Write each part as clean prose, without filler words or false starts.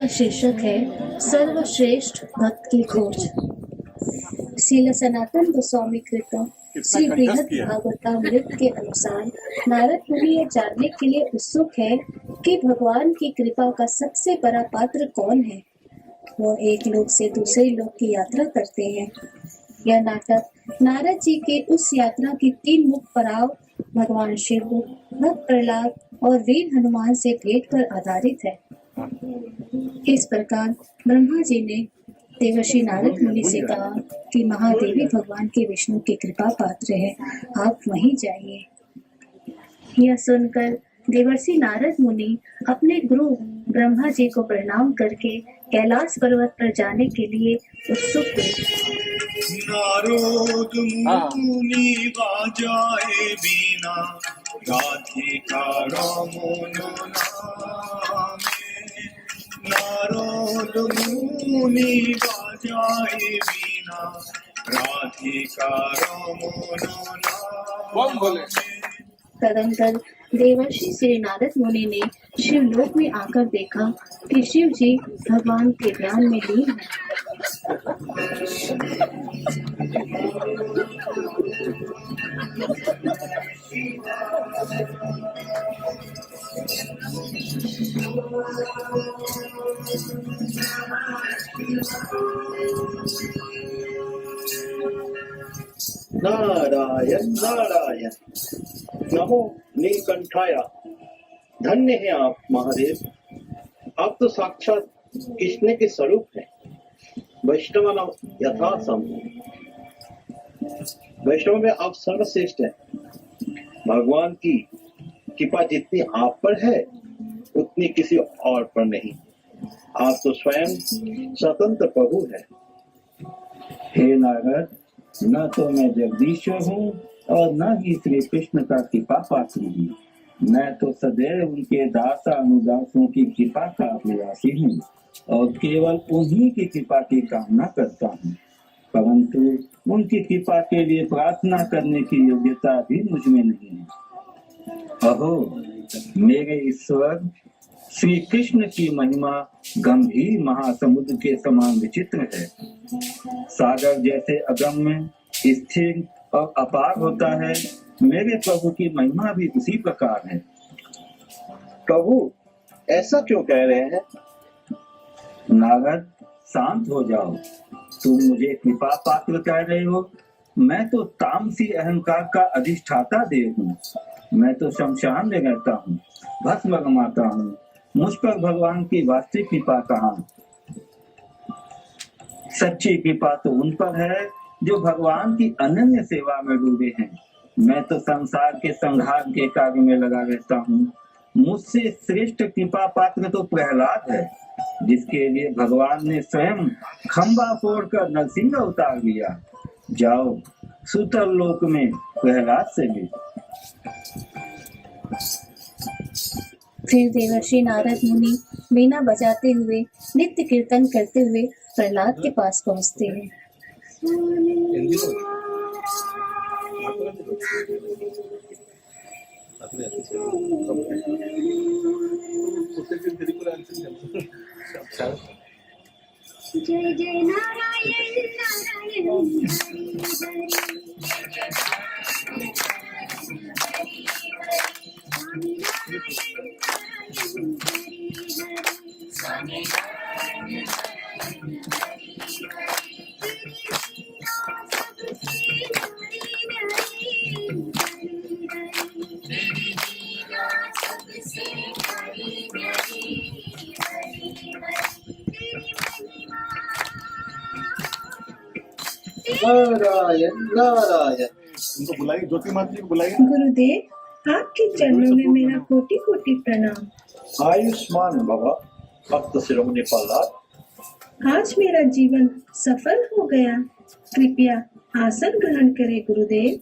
शीर्षक है सर्वश्रेष्ठ भक्त की खोज। श्रील सनातन गोस्वामी कृपा श्री बृहद भागवतामृत के अनुसार नारद मुनि ये जानने के लिए उत्सुक है कि भगवान की कृपा का सबसे बड़ा पात्र कौन है। वो एक लोक से दूसरे लोक की यात्रा करते हैं। यह नाटक नारद जी के उस यात्रा की 3 मुख्य पड़ाव भगवान शिव, भक्त प्रहलाद और वीर हनुमान से भेंट पर आधारित है। इस प्रकार ब्रह्मा जी ने देवर्षि नारद मुनि से कहा कि महादेवी भगवान के विष्णु की कृपा पात्र है, आप वहीं जाइए। यह सुनकर देवर्षि नारद मुनि अपने गुरु ब्रह्मा जी को प्रणाम करके कैलाश पर्वत पर जाने के लिए उत्सुक हुए। नारद मुनि बाजाए बीना राधिका रमन नामे। नारद मुनि बाजाए बीना राधिका रमन नामे। तदंतर देवर्षि श्री नारद मुनि ने शिवलोक में आकर देखा कि शिव जी भगवान के ध्यान में लीन हैं। नारायण नारायण, नमो नीलकंठाय। धन्य है आप महादेव, आप तो साक्षात कृष्ण के स्वरूप हैं। वैष्णव यथा वैष्णव में आप सर्वश्रेष्ठ हैं। भगवान की कृपा जितनी आप पर है उतनी किसी और पर नहीं। आप तो स्वयं स्वतंत्र प्रभु है। हे नारद, न तो मैं जगदीश्वर हूँ और न ही श्री कृष्ण का कृपा पात्र हूँ। मैं तो सदैव उनके दास अनुदासों की कृपा का अभिलाषी हूँ और केवल उन्हीं की कृपा की कामना करता हूँ, परंतु उनकी कृपा के लिए प्रार्थना करने की योग्यता भी मुझ में नहीं है। अहो मेरे ईश्वर, श्री कृष्ण की महिमा गंभीर महासमुद्र के समान विचित्र है। सागर जैसे अगम्य, स्थिर और अपार होता है, मेरे प्रभु की महिमा भी उसी प्रकार है। प्रभु ऐसा क्यों कह रहे हैं? नारद, शांत हो जाओ। तुम मुझे कृपा पात्र कह रहे हो। मैं तो तामसी अहंकार का अधिष्ठाता देव हूँ। मैं तो शमशान में रहता हूँ, भस्म रमाता हूँ। मुझ पर भगवान की वास्तविक कृपा कहाँ? सच्ची कृपा तो उन पर है जो भगवान की अनन्य सेवा में डूबे हैं। मैं तो संसार के संहार के कार्य में लगा रहता हूँ। मुझसे श्रेष्ठ कृपा पात्र तो प्रहलाद है, जिसके लिए भगवान ने स्वयं खंबा फोड़कर नरसिंह उतार लिया। जाओ सुतर लोक में प्रहलाद से भी। फिर देवर्षि नारद मुनि वीणा बजाते हुए नित्य कीर्तन करते हुए प्रहलाद के पास पहुँचते हैं। जय जय नारायण नारायण हरि हरि नारायण नारायण। उनको बुलाइए, ज्योति माता जी को बुलाइए। गुरुदेव, आपके चरणों में मेरा कोटि कोटि प्रणाम। आयुष्मान भव भक्त शिरोमणि प्रहलाद। आज मेरा जीवन सफल हो गया। कृपया आसन ग्रहण करें गुरुदेव।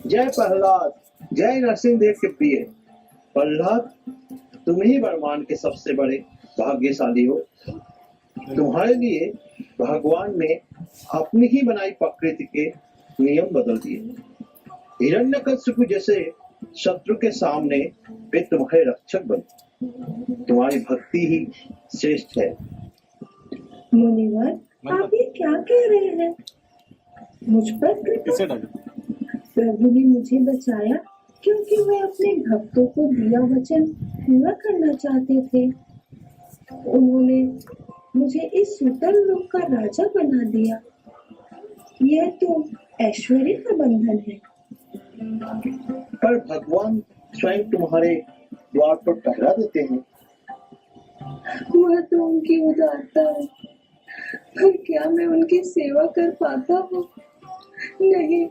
जय प्रहलाद, जय नरसिंह देव के प्रिय प्रहलाद। तुम ही ब्रह्मांड के सबसे बड़े भाग्यशाली हो। तुम्हारे लिए भगवान ने अपनी ही बनाई प्रकृति के नियम बदल दिए। हिरण्यकशिपु जैसे शत्रु के सामने वे तुम्हारे रक्षक बने। तुम्हारी भक्ति ही श्रेष्ठ है। मुनिवर, आप ये क्या कह रहे हैं? मुझ पर कृपा। किसे डाले? प्रभु ने मुझे बचाया क्योंकि वे अपने भक्तों को दिया वचन पूरा करना चाहते थे। उन्होंने मुझे इस सुतल लोक का राजा बना दिया। यह तो ऐश्वर्य का बंधन है। पर भगवान स्वयं तुम्हारे द्वार पर पहरा देते हैं। वह तो उनकी उदारता है, पर क्या मैं उनकी सेवा कर पाता हूँ? नहीं,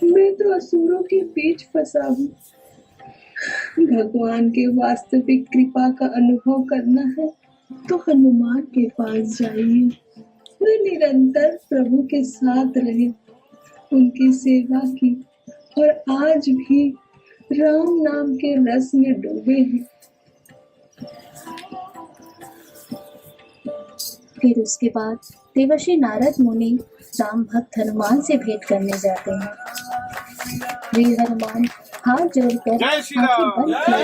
मैं तो असुरों के बीच फंसा हूँ। भगवान के वास्तविक कृपा का अनुभव करना है तो हनुमान के पास जाइए। वे निरंतर प्रभु के साथ रहे, उनकी सेवा की और आज भी राम नाम के रस में डूबे हैं। फिर उसके बाद देवर्षि नारद मुनि राम भक्त हनुमान से भेंट करने जाते हैं। वीर हनुमान हाथ जोड़कर जय श्री आंखें राम, बंद किए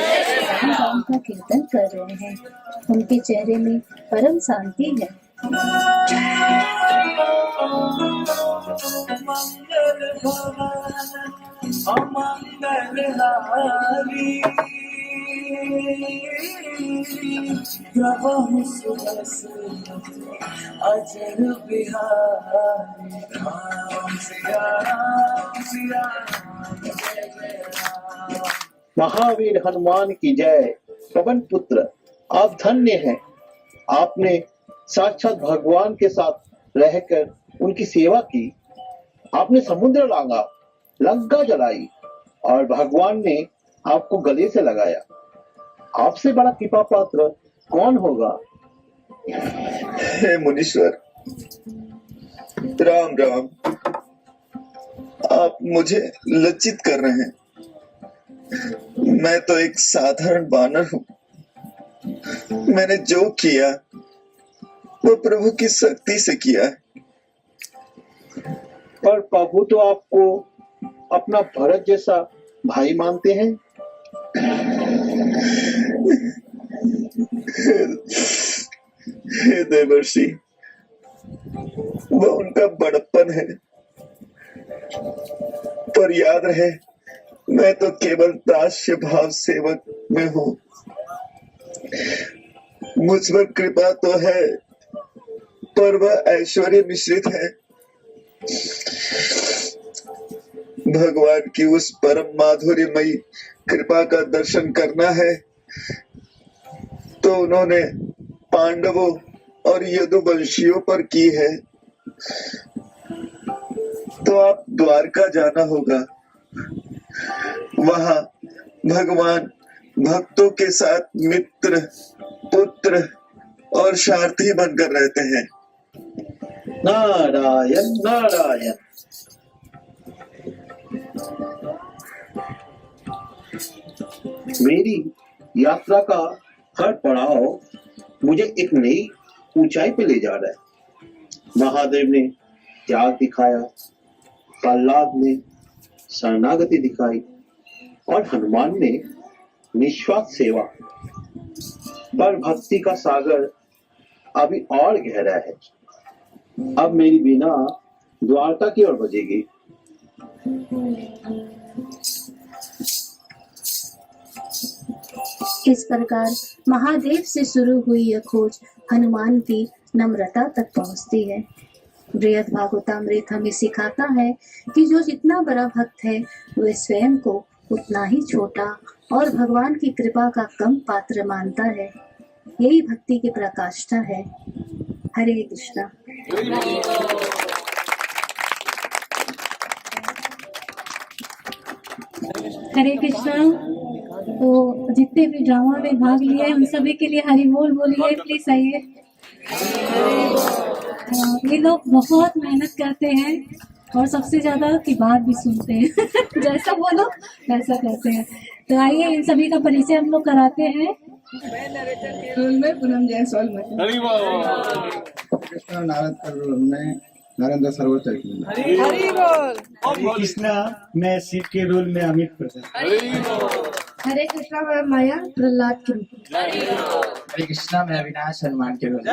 राम राम का कीर्तन कर रहे हैं। उनके चेहरे में परम शांति है। मंगल भवन अमंगल हारी प्रभु सुदर्शन अजर बिहारी राम सिया राम सिया राम जय जय राम। महावीर हनुमान की जय। पवन पुत्र, आप धन्य हैं। आपने साक्षात भगवान के साथ रहकर उनकी सेवा की। आपने समुद्र लांगा, लंका जलाई और भगवान ने आपको गले से लगाया। आपसे बड़ा कृपा पात्र कौन होगा? हे मुनीश्वर, राम राम। आप मुझे लज्जित कर रहे हैं। मैं तो एक साधारण बानर हूं। मैंने जो किया वो प्रभु की शक्ति से किया है। पर प्रभु तो आपको अपना भरत जैसा भाई मानते हैं। हे देवर्षि, वह उनका बड़प्पन है। पर याद रहे, मैं तो केवल दास्य भाव सेवक में हूँ। मुझ पर कृपा तो है, पर वह ऐश्वर्य मिश्रित है। भगवान की उस परम माधुर्यमयी कृपा का दर्शन करना है तो उन्होंने पांडवों और यदुवंशियों पर की है। तो आप द्वारका जाना होगा। वहां भगवान भक्तों के साथ मित्र, पुत्र और सारथी बनकर रहते हैं। नारायण नारायण। मेरी यात्रा का हर पड़ाव मुझे एक नई ऊंचाई पे ले जा रहा है। महादेव ने त्याग दिखाया, प्रहलाद ने शरणागति दिखाई और हनुमान ने निस्वार्थ सेवा। पर भक्ति का सागर अभी और गहरा है। अब मेरी बीना द्वारका की ओर बजेगी। इस प्रकार महादेव से शुरू हुई यह खोज हनुमान की नम्रता तक पहुंचती है। बृहद भागवतामृत हमें सिखाता है कि जो जितना बड़ा भक्त है वह स्वयं को उतना ही छोटा और भगवान की कृपा का कम पात्र मानता है। यही भक्ति की प्रकाष्ठा है। हरे कृष्णा। हरे कृष्णा। तो जितने भी ड्रामा में भाग लिए हैं उन सभी के लिए हरि बोल बोलिए, प्लीज आइए। ये लोग बहुत मेहनत करते हैं और सबसे ज्यादा की बात भी सुनते हैं जैसा बोलो वैसा करते हैं। तो आइए इन सभी का परिचय हम लोग कराते हैं। रोल में पूनम जायसवाल में। हरि बोल। कृष्ण नारद का रोल में नरेंद्र सरोवर चरित्र। हरे कृष्णा, मैं शिव के रोल में अमित प्रसाद। हरि बोल। हरे कृष्णा, मैं माया प्रहलाद के रूप में। हरे कृष्णा। मैं अविनाश हनुमान के भक्त।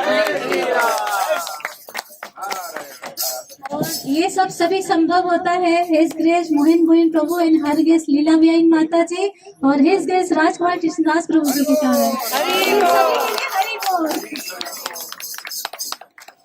और ये सब सभी संभव होता है his grace Mohan Govind Prabhu and her grace Leela व्याइन माता जी और हिज ग्रेस राजकुमार कृष्णदास प्रभु जी के कारण। हरि बोल।